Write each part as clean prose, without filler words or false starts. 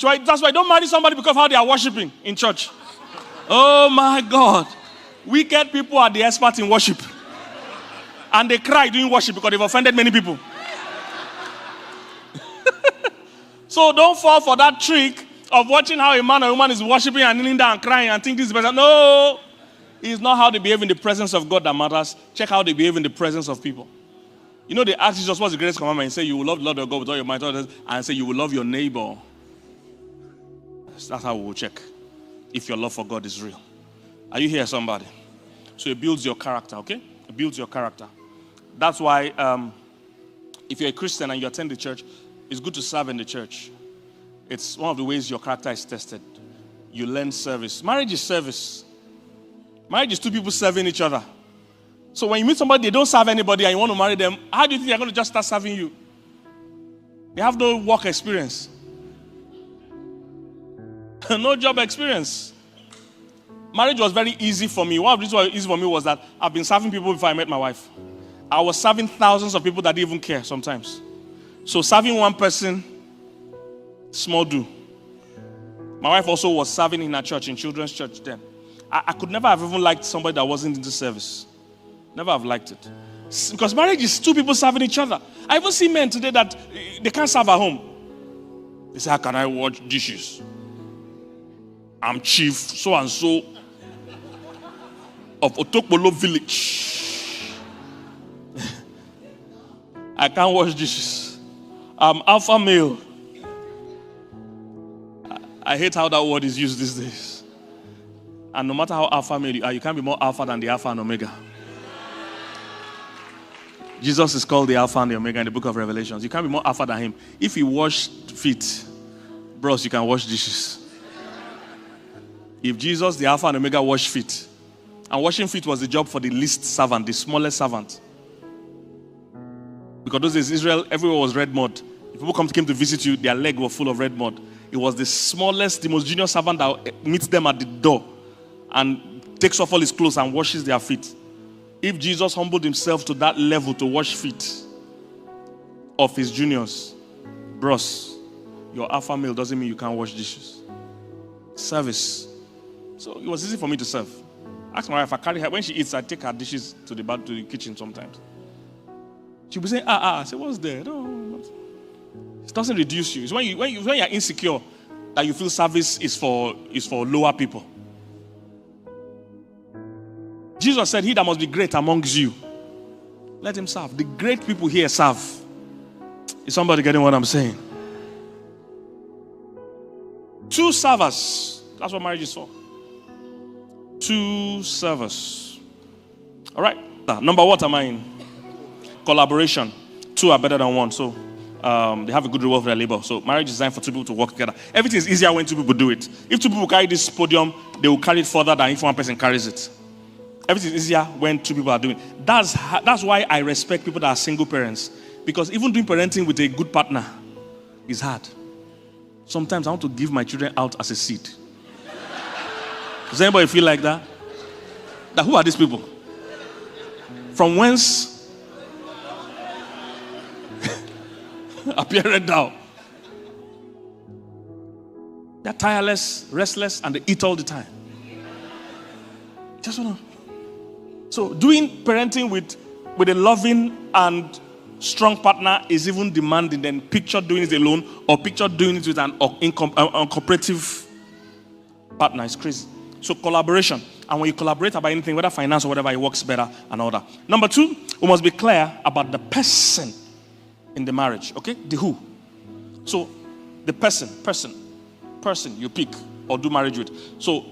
That's why don't marry somebody because of how they are worshiping in church. Oh my God. Wicked people are the experts in worship. And they cry doing worship because they've offended many people. So don't fall for that trick of watching how a man or woman is worshiping and kneeling down and crying and think this is better. No. It's not how they behave in the presence of God that matters. Check how they behave in the presence of people. You know, they ask Jesus, what's the greatest commandment? And say, you will love the Lord your God with all your might, and say, you will love your neighbor. That's how we will check if your love for God is real. Are you here, somebody? So it builds your character, okay? It builds your character. That's why if you're a Christian and you attend the church, it's good to serve in the church. It's one of the ways your character is tested. You learn service. Marriage is service. Marriage is two people serving each other. So when you meet somebody, they don't serve anybody and you want to marry them, how do you think they're going to just start serving you? They have no work experience. No job experience. Marriage was very easy for me. One of the reasons why it was easy for me was that I've been serving people before I met my wife. I was serving thousands of people that didn't even care sometimes. So serving one person, small do. My wife also was serving in her church, in children's church then. I could never have even liked somebody that wasn't into service. Never have liked it. Because marriage is two people serving each other. I even see men today that they can't serve at home. They say, how can I wash dishes? I'm chief so-and-so of Otokpolo village. I can't wash dishes. I'm alpha male. I hate how that word is used these days. And no matter how alpha male you are, you can't be more alpha than the alpha and omega. Jesus is called the alpha and the omega in the book of Revelations. You can't be more alpha than him. If he washed feet, bros, you can wash dishes. If Jesus, the alpha and omega, washed feet, and washing feet was the job for the least servant, the smallest servant. Because those days, Israel, everywhere was red mud. If people came to visit you, their leg were full of red mud. It was the smallest, the most junior servant that meets them at the door and takes off all his clothes and washes their feet. If Jesus humbled himself to that level to wash feet of his juniors, bros, your alpha male doesn't mean you can't wash dishes. Service. So it was easy for me to serve. Ask my wife, I carry her, when she eats, I take her dishes to the kitchen sometimes. She'll be saying, I say, what's there? No. It doesn't reduce you. It's when you're insecure that you feel service is for lower people. Jesus said, he that must be great amongst you, let him serve. The great people here serve. Is somebody getting what I'm saying? Two servers. That's what marriage is for. Two servers. All right. Number what am I in? Collaboration. Two are better than one. So they have a good reward for their labor. So marriage is designed for two people to work together. Everything is easier when two people do it. If two people carry this podium, they will carry it further than if one person carries it. Everything is easier when two people are doing it. That's why I respect people that are single parents. Because even doing parenting with a good partner is hard. Sometimes I want to give my children out as a seed. Does anybody feel like that? Who are these people? From whence appeared thou? They're tireless, restless, and they eat all the time. Just want to. So doing parenting with a loving and strong partner is even demanding than picture doing it alone or picture doing it with an uncooperative partner. It's crazy. So collaboration. And when you collaborate about anything, whether finance or whatever, it works better and all that. Number two, we must be clear about the person in the marriage. Okay? The who. So the person you pick or do marriage with. So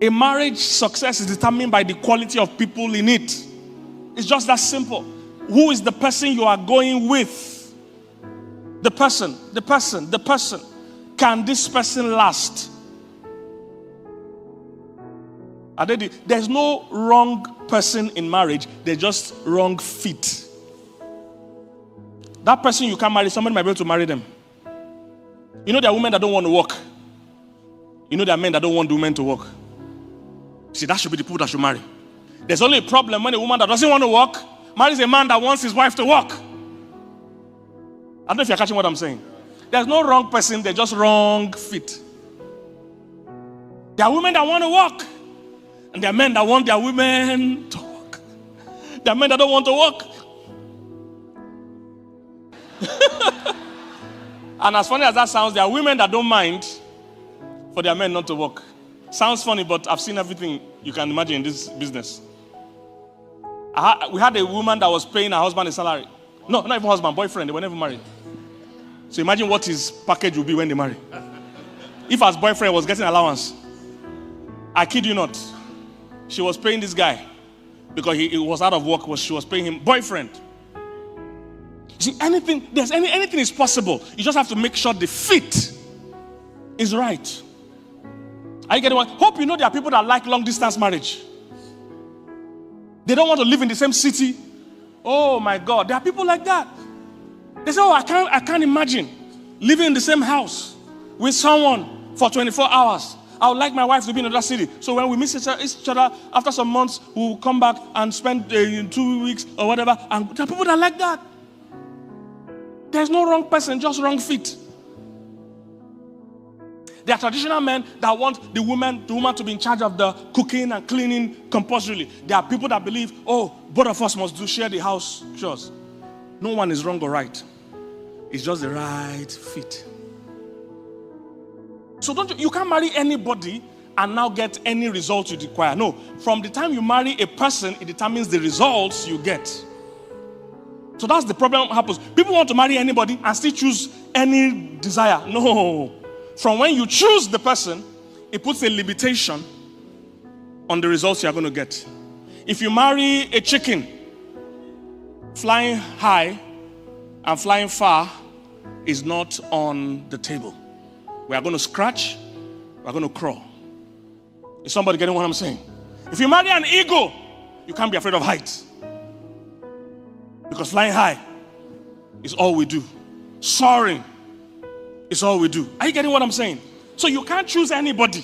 a marriage success is determined by the quality of people in it. It's just that simple. Who is the person you are going with? The person. Can this person last? There's no wrong person in marriage. There's just wrong fit. That person you can't marry, somebody might be able to marry them. You know there are women that don't want to work. You know there are men that don't want women to work. See, that should be the people that should marry. There's only a problem when a woman that doesn't want to work marries a man that wants his wife to work. I don't know if you're catching what I'm saying. There's no wrong person, there's just wrong fit. There are women that want to walk, and there are men that want their women to walk. There are men that don't want to walk. And as funny as that sounds, there are women that don't mind for their men not to walk. Sounds funny, but I've seen everything you can imagine in this business. We had a woman that was paying her husband a salary. No, not even husband, boyfriend. They were never married. So imagine what his package will be when they marry. If as boyfriend was getting allowance, I kid you not, she was paying this guy because he was out of work. She was paying him boyfriend. See, anything is possible. You just have to make sure the fit is right. Are you getting what? Hope you know there are people that like long distance marriage. They don't want to live in the same city. Oh my God, there are people like that. They say, oh, I can't imagine living in the same house with someone for 24 hours. I would like my wife to be in another city. So when we miss each other, after some months, we'll come back and spend 2 weeks or whatever. And there are people that like that. There's no wrong person, just wrong fit. There are traditional men that want the woman to be in charge of the cooking and cleaning compulsorily. There are people that believe, oh, both of us must share the house chores. No one is wrong or right. It's just the right fit. So you can't marry anybody and now get any results you require. No, from the time you marry a person, it determines the results you get. So that's the problem that happens. People want to marry anybody and still choose any desire. No. From when you choose the person, it puts a limitation on the results you are going to get. If you marry a chicken, flying high and flying far is not on the table. We are going to scratch, we are going to crawl. Is somebody getting what I'm saying? If you marry an eagle, you can't be afraid of heights. Because flying high is all we do. Soaring is all we do. Are you getting what I'm saying? So you can't choose anybody.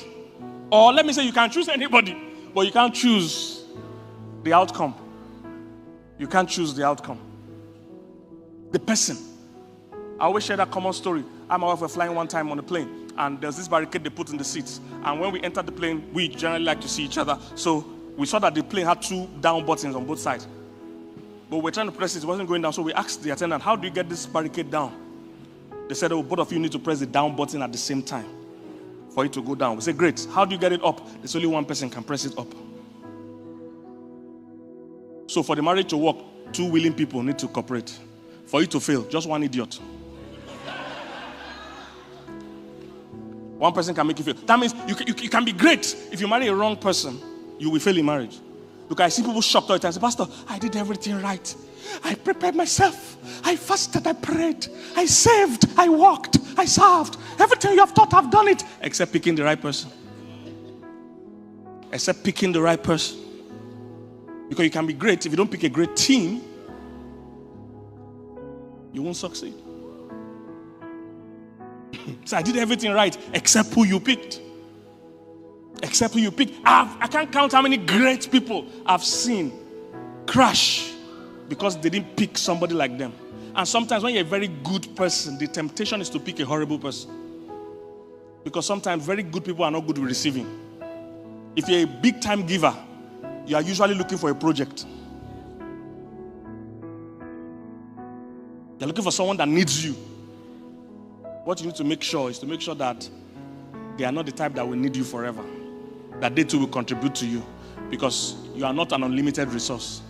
Or let me say you can choose anybody, but you can't choose the outcome. You can't choose the outcome. The person. I always share that common story. I and my wife were flying one time on a plane, and there's this barricade they put in the seats. And when we entered the plane, we generally like to see each other. So we saw that the plane had 2 down buttons on both sides. But we were trying to press it wasn't going down. So we asked the attendant, how do you get this barricade down? They said, oh, both of you need to press the down button at the same time for it to go down. We said, great. How do you get it up? There's only one person can press it up. So for the marriage to work, 2 willing people need to cooperate. For it to fail, just one idiot. One person can make you fail. That means you can be great. If you marry a wrong person, you will fail in marriage. Because I see people shocked all the time. I say, Pastor, I did everything right. I prepared myself. I fasted, I prayed. I saved, I walked, I served. Everything you have taught, I've done it. Except picking the right person. Except picking the right person. Because you can be great. If you don't pick a great team, you won't succeed. So I did everything right except who you picked. Except who you picked. I can't count how many great people I've seen crash because they didn't pick somebody like them. And sometimes when you're a very good person, the temptation is to pick a horrible person. Because sometimes very good people are not good with receiving. If you're a big time giver, you are usually looking for a project. You're looking for someone that needs you. What you need to make sure is to make sure that they are not the type that will need you forever. That they too will contribute to you. Because you are not an unlimited resource.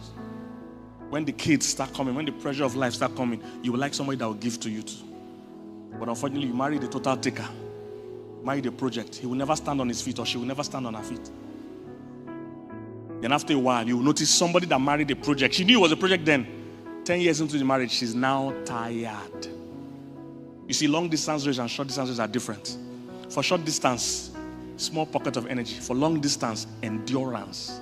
When the kids start coming, when the pressure of life start coming, you will like somebody that will give to you too. But unfortunately, you marry the total taker. Marry the project. He will never stand on his feet, or she will never stand on her feet. Then after a while, you will notice somebody that married a project. She knew it was a project then. 10 years into the marriage, she's now tired. You see, long distance race and short distance race are different. For short distance, small pocket of energy. For long distance, endurance.